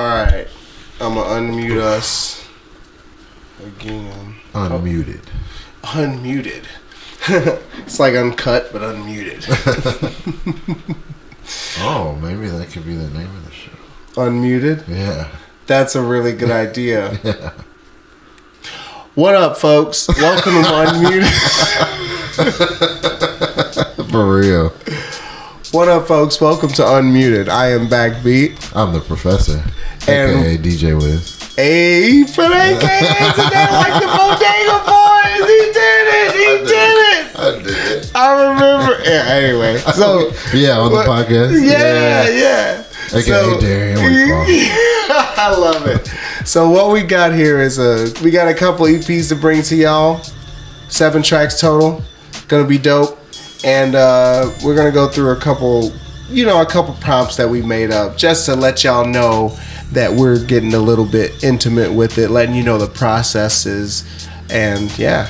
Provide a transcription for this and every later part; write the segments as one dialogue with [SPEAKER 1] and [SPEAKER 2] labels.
[SPEAKER 1] Alright. I'm going to unmute us again.
[SPEAKER 2] Unmuted.
[SPEAKER 1] Unmuted. It's like uncut, but unmuted.
[SPEAKER 2] Oh, maybe that could be the name of the show.
[SPEAKER 1] Unmuted?
[SPEAKER 2] Yeah.
[SPEAKER 1] That's a really good idea.
[SPEAKER 2] Yeah.
[SPEAKER 1] What up, folks? Welcome to Unmuted.
[SPEAKER 2] For real.
[SPEAKER 1] What up, folks? Welcome to Unmuted. I am BaqBeet.
[SPEAKER 2] I'm the professor,
[SPEAKER 1] And
[SPEAKER 2] aka DJ Wiz.
[SPEAKER 1] Hey, put AKAs in there like the Bodega Boys. He did it.
[SPEAKER 2] I did it.
[SPEAKER 1] I remember. Yeah, anyway, so
[SPEAKER 2] Yeah, on the podcast.
[SPEAKER 1] Yeah.
[SPEAKER 2] AKA Darian.
[SPEAKER 1] I love it. So what we got here is we got a couple EPs to bring to y'all. 7 tracks total. Gonna be dope. And we're gonna go through a couple prompts that we made up just to let y'all know that we're getting a little bit intimate with it, letting you know the processes, and yeah.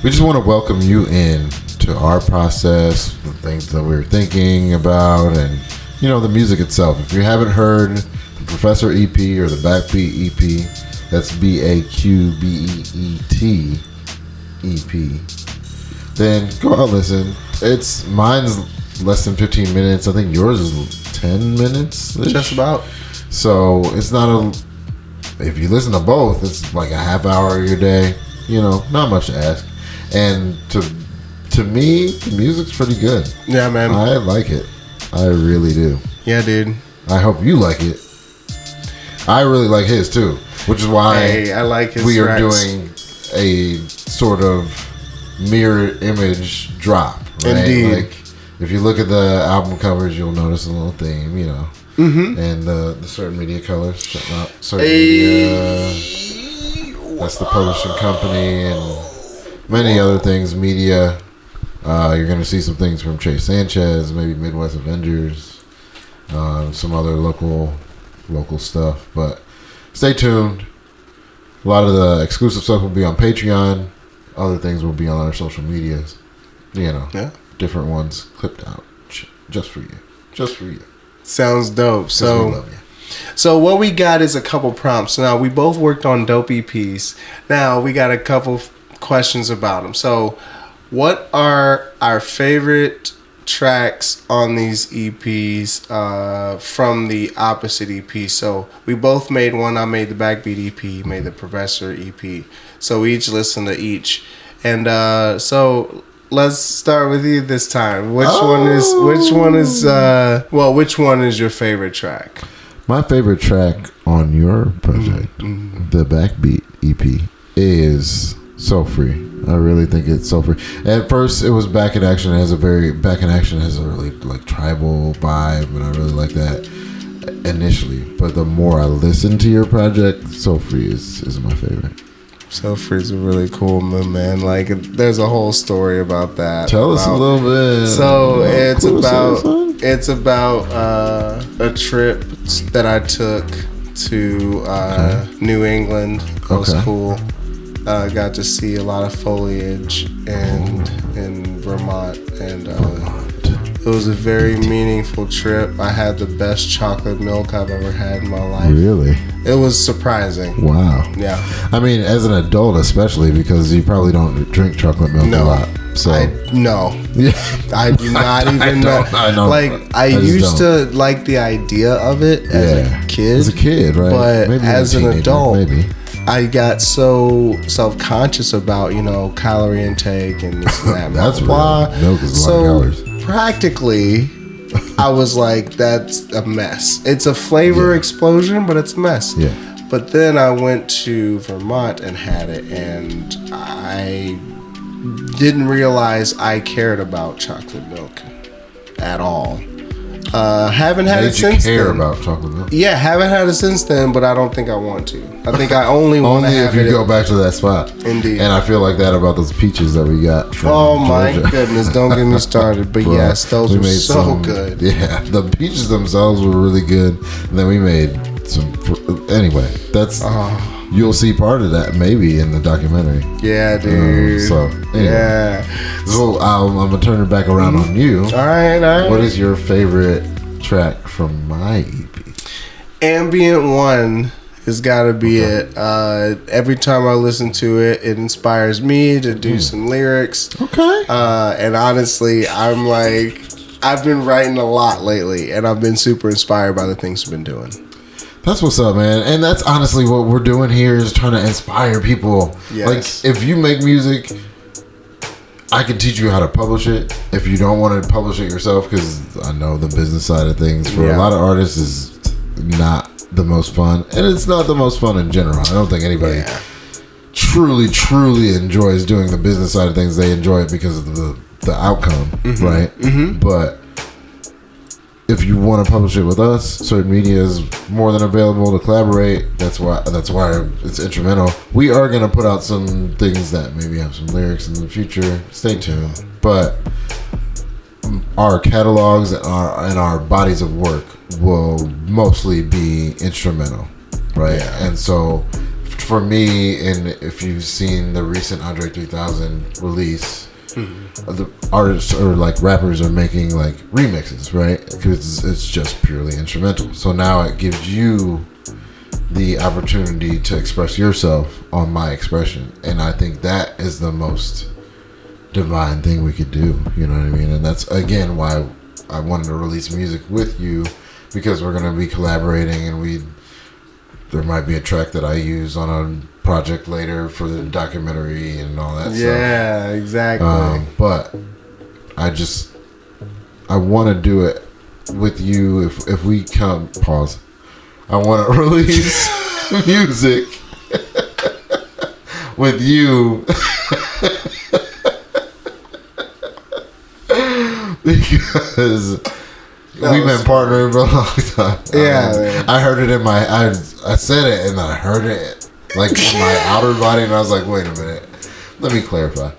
[SPEAKER 2] We just want to welcome you in to our process, the things that we're thinking about, and the music itself. If you haven't heard the Professor EP or the BaqBeet EP, that's BaqBeet EP, then go out and listen. Mine's less than 15 minutes. I think yours is 10 minutes.
[SPEAKER 1] Just about.
[SPEAKER 2] So it's not if you listen to both, it's like a half hour of your day. Not much to ask. And to me, the music's pretty good.
[SPEAKER 1] Yeah, man.
[SPEAKER 2] I like it. I really do.
[SPEAKER 1] Yeah, dude.
[SPEAKER 2] I hope you like it. I really like his too, which is why
[SPEAKER 1] I like his
[SPEAKER 2] we are
[SPEAKER 1] tracks.
[SPEAKER 2] doing a sort of mirror image drop. Right?
[SPEAKER 1] Indeed.
[SPEAKER 2] Like if you look at the album covers, you'll notice a little theme,
[SPEAKER 1] Mm-hmm.
[SPEAKER 2] and the certain media colors, certain media. That's the publishing company and many other things. Media. You're going to see some things from Chase Sanchez, maybe Midwest Avengers, some other local stuff. But stay tuned. A lot of the exclusive stuff will be on Patreon. Other things will be on our social medias. Different ones clipped out just for you.
[SPEAKER 1] Sounds dope.
[SPEAKER 2] We love you.
[SPEAKER 1] So what we got is a couple prompts. Now, we both worked on dope EPs. Now, we got a couple questions about them. So, what are our favorite tracks on these EPs from the opposite EP? So, we both made one. I made the BaqBeet EP, you made the Professor EP. So, we each listened to each. And so, let's start with you this time. Which one is your favorite track?
[SPEAKER 2] My favorite track on your project, the BaqBeet EP, is So Free. I really think it's so free. At first, it was Back in Action. Back in Action has a really tribal vibe, and I really like that initially. But the more I listen to your project, So Free is my favorite.
[SPEAKER 1] So Free is a really cool move, man. There's a whole story about that.
[SPEAKER 2] Tell us a little bit.
[SPEAKER 1] So it's about a trip that I took to New England. It was cool. Got to see a lot of foliage in Vermont, and it was a very meaningful trip. I had the best chocolate milk I've ever had in my life.
[SPEAKER 2] Really?
[SPEAKER 1] It was surprising.
[SPEAKER 2] Wow.
[SPEAKER 1] Yeah.
[SPEAKER 2] I mean, as an adult, especially because you probably don't drink chocolate milk a lot. So
[SPEAKER 1] no.
[SPEAKER 2] Yeah.
[SPEAKER 1] I do not even know.
[SPEAKER 2] I know.
[SPEAKER 1] I used to like the idea of it as a kid.
[SPEAKER 2] As a kid, right?
[SPEAKER 1] But
[SPEAKER 2] maybe
[SPEAKER 1] as an adult,
[SPEAKER 2] maybe.
[SPEAKER 1] I got so self-conscious about, calorie intake and this and that.
[SPEAKER 2] That's
[SPEAKER 1] why.
[SPEAKER 2] Milk is a lot of calories.
[SPEAKER 1] Practically, I was like, that's a mess. It's a flavor explosion, but it's a mess.
[SPEAKER 2] Yeah.
[SPEAKER 1] But then I went to Vermont and had it, and I didn't realize I cared about chocolate milk at all. Haven't had it since then.
[SPEAKER 2] Care about chocolate milk?
[SPEAKER 1] Yeah, haven't had it since then, but I don't think I want to. I think I only want to have
[SPEAKER 2] if you go back to that spot.
[SPEAKER 1] Indeed.
[SPEAKER 2] And I feel like that about those peaches that we got from
[SPEAKER 1] my
[SPEAKER 2] Georgia.
[SPEAKER 1] goodness, don't get me started. But yes, those were so good.
[SPEAKER 2] Yeah, the peaches themselves were really good. And then we made some. Anyway, that's you'll see part of that maybe in the documentary.
[SPEAKER 1] Yeah, dude.
[SPEAKER 2] Anyway. So I'm gonna turn it back around on you.
[SPEAKER 1] All right.
[SPEAKER 2] What is your favorite track from my EP?
[SPEAKER 1] Ambient One has got to be it. Every time I listen to it, it inspires me to do some lyrics.
[SPEAKER 2] Okay.
[SPEAKER 1] And honestly, I'm like, I've been writing a lot lately, and I've been super inspired by the things we've been doing.
[SPEAKER 2] That's what's up, man. And that's honestly what we're doing here, is trying to inspire people.
[SPEAKER 1] Yes.
[SPEAKER 2] Like, if you make music, I can teach you how to publish it. If you don't want to publish it yourself, because I know the business side of things for a lot of artists is not the most fun. And it's not the most fun in general. I don't think anybody truly enjoys doing the business side of things. They enjoy it because of the outcome, right? But if you want to publish it with us, Certain Media is more than available to collaborate. That's why it's instrumental. We are going to put out some things that maybe have some lyrics in the future. Stay tuned. But our catalogs and our bodies of work will mostly be instrumental, right?
[SPEAKER 1] Yeah.
[SPEAKER 2] And so for me, and if you've seen the recent Andre 3000 release, the artists or like rappers are making like remixes, right? Because it's just purely instrumental. So now it gives you the opportunity to express yourself on my expression, and I think that is the most divine thing we could do. You know what I mean? And that's again why I wanted to release music with you, because we're going to be collaborating, and there might be a track that I use on a project later for the documentary and all that stuff.
[SPEAKER 1] Yeah, exactly.
[SPEAKER 2] But I want to do it with you. If we come, pause. I want to release music with you because we've been partnering for a long time.
[SPEAKER 1] Yeah,
[SPEAKER 2] I heard it in I said it and I heard it like in my outer body, and I was like, wait a minute, let me clarify.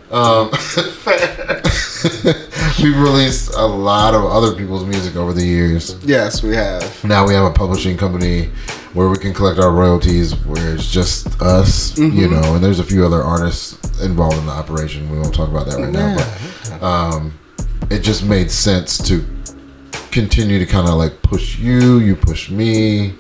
[SPEAKER 2] We've released a lot of other people's music over the years.
[SPEAKER 1] Yes, we have.
[SPEAKER 2] Now we have a publishing company where we can collect our royalties, where it's just us, you know, and there's a few other artists involved in the operation. We won't talk about that right now, but it just made sense to continue to kind of like push you push me,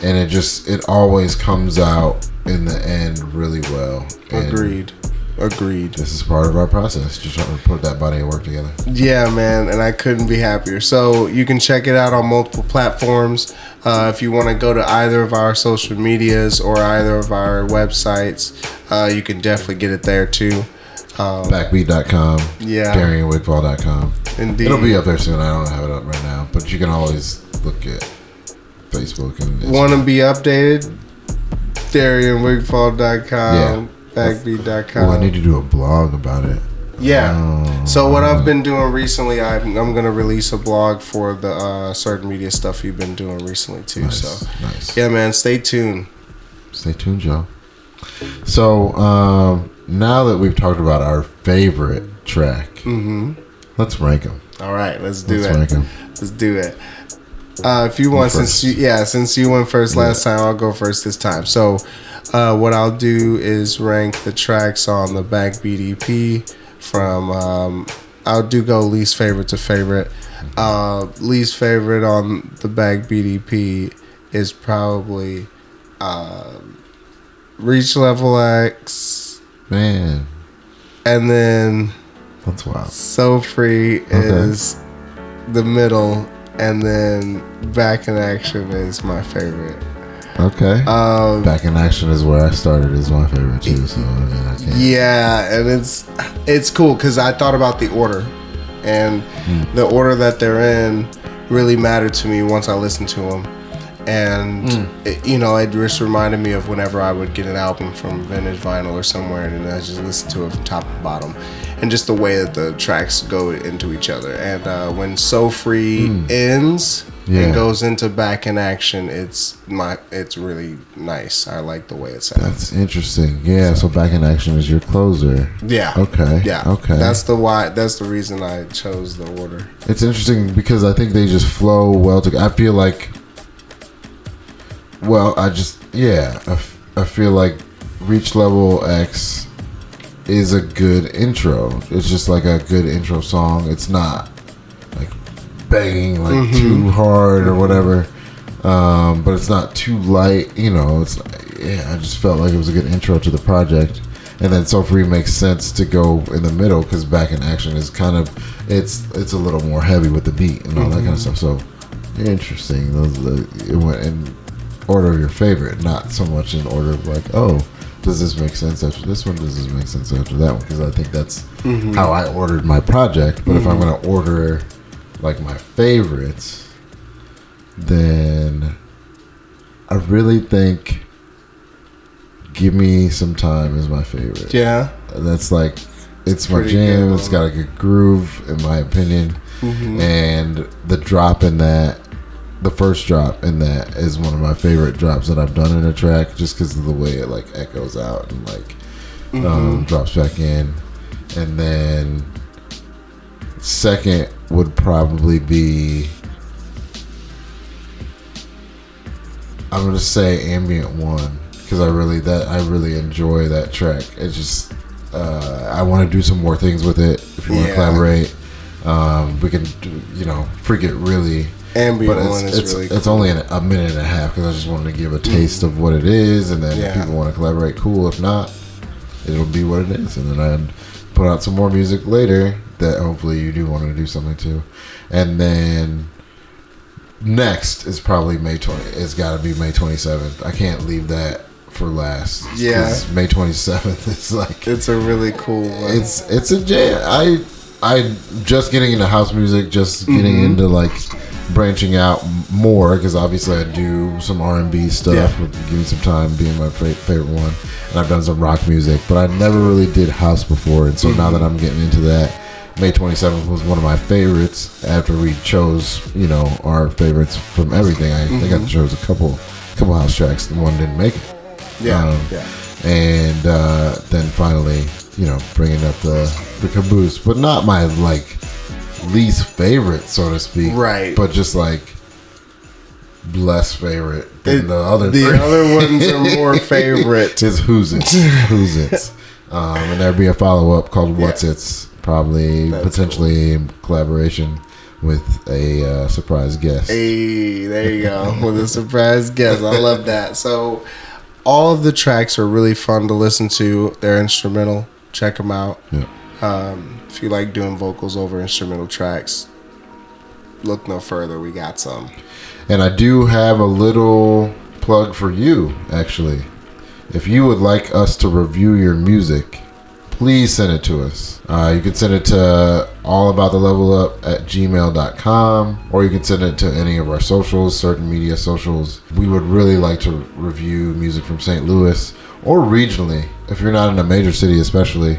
[SPEAKER 2] and it always comes out in the end really well. And Agreed. This is part of our process, just trying to put that body of work together.
[SPEAKER 1] Yeah, man, and I couldn't be happier. So you can check it out on multiple platforms. If you want to go to either of our social medias or either of our websites, you can definitely get it there too.
[SPEAKER 2] BaqBeet.com, DarianWigfall.com.
[SPEAKER 1] Indeed.
[SPEAKER 2] It'll be up there soon. I don't have it up right now, but you can always look at Facebook and Instagram.
[SPEAKER 1] Want to be updated? DarianWigfall.com, BaqBeet.com.
[SPEAKER 2] Oh, I need to do a blog about it.
[SPEAKER 1] Yeah. So what I've been doing recently, I'm going to release a blog for the Certain Media stuff you've been doing recently too.
[SPEAKER 2] Nice.
[SPEAKER 1] Yeah, man, stay tuned.
[SPEAKER 2] Stay tuned, Joe. So now that we've talked about our favorite track, let's rank them.
[SPEAKER 1] All right, let's do it.
[SPEAKER 2] Rank them.
[SPEAKER 1] Let's do it. If you want, since you went first last time, I'll go first this time. So what I'll do is rank the tracks on the BaqBeet EP from I'll go least favorite to favorite. Least favorite on the BaqBeet EP is probably Reach Level X.
[SPEAKER 2] Man.
[SPEAKER 1] And then
[SPEAKER 2] that's wild.
[SPEAKER 1] So Free is the middle, and then Back in Action is my favorite.
[SPEAKER 2] Okay. Back in Action is where I started, is my favorite too. So I can't.
[SPEAKER 1] Yeah, and it's cool because I thought about the order, and the order that they're in really mattered to me once I listened to them. And it just reminded me of whenever I would get an album from Vintage Vinyl or somewhere, and I just listen to it from top to bottom, and just the way that the tracks go into each other. And when So Free ends and goes into Back in Action, it's really nice. I like the way it sounds.
[SPEAKER 2] That's interesting. Yeah. So Back in Action is your closer.
[SPEAKER 1] Yeah.
[SPEAKER 2] Okay.
[SPEAKER 1] Yeah.
[SPEAKER 2] Okay.
[SPEAKER 1] That's the reason I chose the order.
[SPEAKER 2] It's interesting because I think they just flow well together. I feel like. Well, I feel like Reach Level X is a good intro. It's just like a good intro song. It's not like banging like too hard or whatever. but it's not too light. You know, it's I just felt like it was a good intro to the project. And then So Free makes sense to go in the middle because Back in Action is kind of it's a little more heavy with the beat and all that kind of stuff. So interesting. It went in order of your favorite, not so much in order of like, oh, does this make sense after this one? Does this make sense after that one? Because I think that's how I ordered my project. But if I'm going to order like my favorites, then I really think Give Me Some Time is my favorite.
[SPEAKER 1] Yeah.
[SPEAKER 2] That's like, it's my jam. It's got a good groove, in my opinion. And the drop in that, the first drop in that is one of my favorite drops that I've done in a track, just because of the way it like echoes out and like drops back in. And then second would probably be, I'm gonna say Ambient One, because I really enjoy that track. It's just I want to do some more things with it. If you want to collaborate, we can freak it really.
[SPEAKER 1] Ambient One is really cool.
[SPEAKER 2] It's only a minute and a half because I just wanted to give a taste of what it is, and then if people want to collaborate, cool. If not, it'll be what it is. And then I'd put out some more music later that hopefully you do want to do something to. And then next is probably May 20. It's got to be May 27th. I can't leave that for last.
[SPEAKER 1] Yeah,
[SPEAKER 2] May 27th is like,
[SPEAKER 1] it's a really cool one.
[SPEAKER 2] It's a jam. I just getting into house music, just getting into like branching out more, because obviously I do some R&B stuff with Give Me Some Time being my favorite one, and I've done some rock music, but I never really did house before. And so now that I'm getting into that, May 27th was one of my favorites after we chose our favorites from everything. I think I chose a couple house tracks, and one didn't make it. And then finally bringing up the caboose, but not my like least favorite, so to speak,
[SPEAKER 1] right? But
[SPEAKER 2] just like less favorite than the other.
[SPEAKER 1] The other ones are more favorite.
[SPEAKER 2] Is Who's It's, and there'd be a follow up called What's It's, probably potentially in collaboration with a surprise guest.
[SPEAKER 1] Hey, there you go, with a surprise guest. I love that. So all of the tracks are really fun to listen to. They're instrumental. Check them out. If you like doing vocals over instrumental tracks, look no further. We got some.
[SPEAKER 2] And I do have a little plug for you, actually. If you would like us to review your music, please send it to us. You can send it to allaboutthelevelup@gmail.com, or you can send it to any of our socials, certain media socials. We would really like to review music from St. Louis, or regionally. If you're not in a major city especially,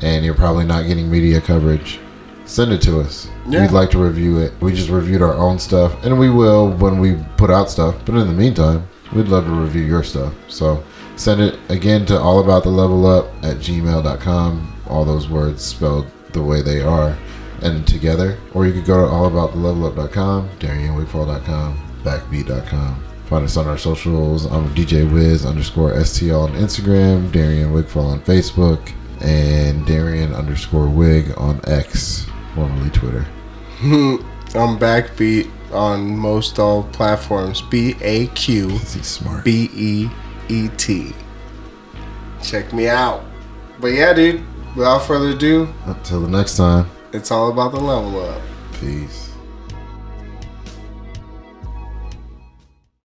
[SPEAKER 2] and you're probably not getting media coverage, send it to us. We'd like to review it. We just reviewed our own stuff, and we will when we put out stuff. But in the meantime, we'd love to review your stuff. So send it again to allaboutthelevelup@gmail.com. All those words spelled the way they are and together. Or you could go to allaboutthelevelup.com, DarianWigfall.com, BaqBeet.com. Find us on our socials. I'm DJ Wiz _STL on Instagram, Darian Wigfall on Facebook, and Darian_Wig on X, formerly Twitter.
[SPEAKER 1] I'm BaqBeet on most all platforms. BaqBeet. Check me out. But yeah, dude, without further ado,
[SPEAKER 2] until the next time,
[SPEAKER 1] it's all about the level up.
[SPEAKER 2] Peace.